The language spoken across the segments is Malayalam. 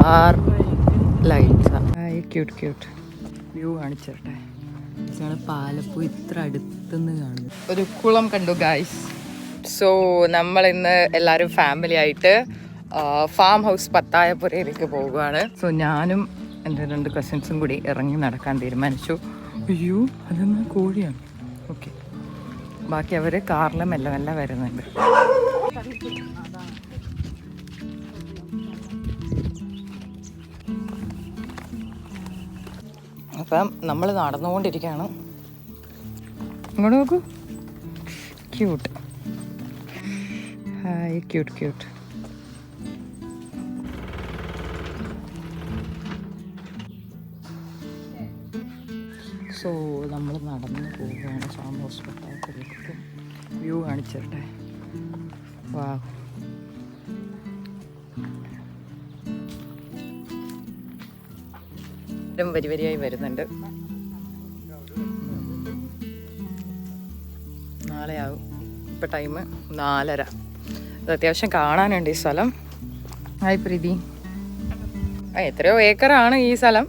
Star lights. Cute cute view കാണിച്ചിട്ടെ. പാലപ്പൂ ഇത്ര അടുത്തുനിന്ന് കാണുന്നു. ഒരു കുളം കണ്ടു ഗൈസ്. സോ നമ്മൾ ഇന്ന് എല്ലാവരും ഫാമിലി ആയിട്ട് ഫാം ഹൗസ് പത്തായപ്പുരയിലേക്ക് പോവുകയാണ്. സോ ഞാനും എൻ്റെ 2 കസിൻസും കൂടി ഇറങ്ങി നടക്കാൻ തീരുമാനിച്ചു. അയ്യോ അതൊന്ന് കോഴിയാണ്. ഓക്കെ, ബാക്കി അവർ കാറിൽ മെല്ലെ മെല്ലെ വരുന്നുണ്ട്. അപ്പം നമ്മൾ നടന്നുകൊണ്ടിരിക്കുകയാണ്. ഇങ്ങോട്ട് നോക്കൂ, cute. Hi, cute cute. So നമ്മൾ നടന്നു പോവുകയാണ് ഫാം ഹൗസ് പത്തായപ്പുരയിലേക്ക്. വ്യൂ കാണിച്ചിട്ടെ. വാ, വരി വരിയായി വരുന്നുണ്ട്. നാളെയാവും. ഇപ്പം ടൈം 4:30. ഇത് അത്യാവശ്യം കാണാനുണ്ട് ഈ സ്ഥലം. ഹായ് പ്രീതി. എത്രയോ ഏക്കറാണ് ഈ സ്ഥലം.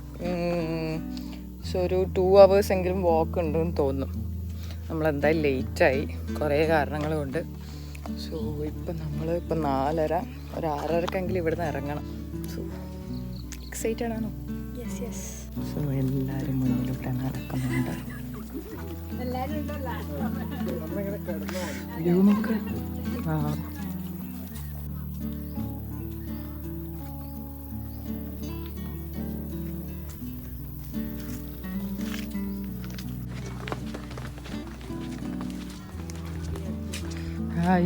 സോ ഒരു 2 hours എങ്കിലും വാക്ക് ഉണ്ടെന്ന് തോന്നുന്നു. നമ്മളെന്തായാലും ലേറ്റായി കുറേ കാരണങ്ങൾ കൊണ്ട്. സോ ഇപ്പം 4:30, ഒരു 6:30 ഇവിടുന്ന് ഇറങ്ങണം. സോ എക്സൈറ്റഡ് ആണോ? സോ എല്ലാവരും മുന്നിലൂടെ നടക്കുന്നുണ്ട്.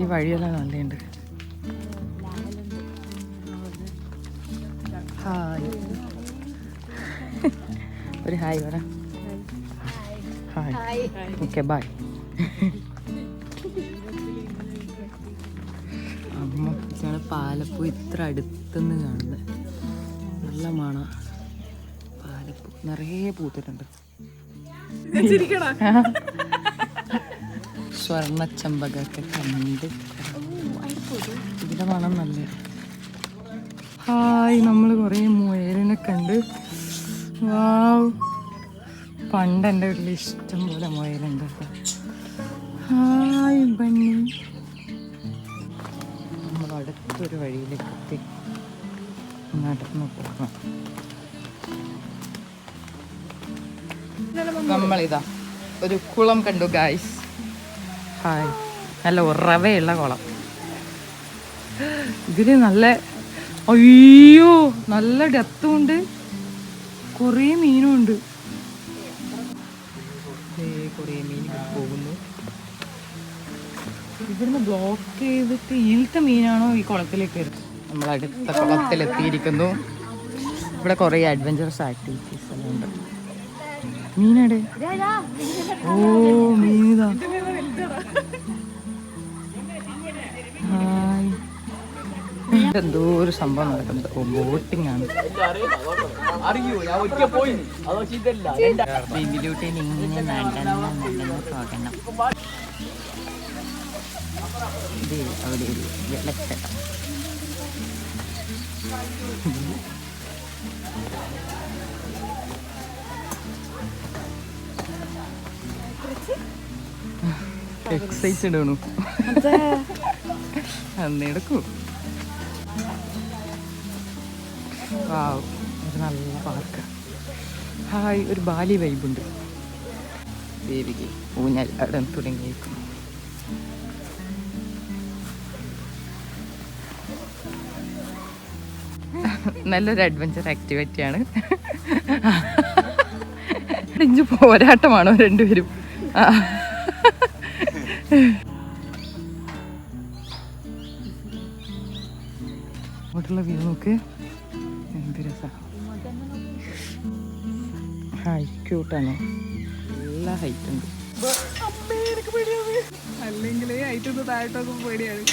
ഈ വഴിയെല്ലാം നല്ലുണ്ട്. ഹായ്, ഒരു ഹായ് പറ. ഹായ്. Okay, bye. അമ്മ പാലപ്പൂ ഇത്ര അടുത്തുനിന്ന് കാണുന്നത്. നല്ല മണ. പാലപ്പൂ നിറയെ പൂത്തിട്ടുണ്ട്. സ്വർണ്ണച്ചമ്പകൊക്കെ കണ്ട് ഇതിന്റെ മണം നല്ല. ഹായ്, നമ്മൾ കുറേ മുയലിനെ കണ്ട്. വാവ്, പണ്ട് എൻ്റെ വീട്ടിൽ ഇഷ്ടം പോലെ മുയലുണ്ട്. Hi bunny. നമ്മൾ അടുത്തൊരു വഴിയിലേക്ക് എത്തി. നടന്നു പോകാം. നമ്മളിതാ ഒരു കുളം കണ്ടു ഗൈസ്. ഹായ്, നല്ല ഉറവയുള്ള കുളം. ഇതിൽ നല്ല, അയ്യോ നല്ല ഡെപ്തും ഉണ്ട്, കുറേ മീനും ഉണ്ട്. കുറേ മീൻ പോകുന്നു. ഇവിടുന്ന് ബ്ലോക്ക് ചെയ്തിട്ട് ഇതിലത്തെ മീനാണോ ഈ കുളത്തിലേക്ക് വരുന്നത്? നമ്മൾ അടുത്ത കുളത്തിലെത്തിയിരിക്കുന്നു. ഇവിടെ കുറേ അഡ്വഞ്ചറസ് ആക്ടിവിറ്റീസ് എല്ലാം ഉണ്ട്. മീനടെ, ഓ മീനിതാ. ഹായ്, എന്തോ ഒരു സംഭവം നടക്കുന്നത്. ബോട്ടിംഗ് ആണ്. ഇതിലൂടെ ഇങ്ങനെ നടന്നു പോകണം. അവിടെ ഒരു വെള്ളച്ചാട്ടം. എക്സൈറ്റഡ് ആണു. അന്നെടുക്കൂ. വാവ്, ഒരു നല്ല പാർക്ക്. ഹായ്, ഒരു ബാലി വൈബുണ്ട്. ദേവിക്ക് ഊഞ്ഞാൽ അവിടെ തുടങ്ങിയേക്കും. നല്ലൊരു അഡ്വഞ്ചർ ആക്ടിവിറ്റിയാണ്. ഇഞ്ചു പോരാട്ടമാണോ രണ്ടുപേരും? അങ്ങോട്ടുള്ള വ്യൂ നോക്ക്, എന്ത് രസാ. ഹായ്, ക്യൂട്ടാണോ? നല്ല ഹൈറ്റ് ഉണ്ട്. അല്ലെങ്കിൽ ഹൈറ്റ് ഒന്ന് താഴോട്ടൊക്കെ പേടിയാണ്.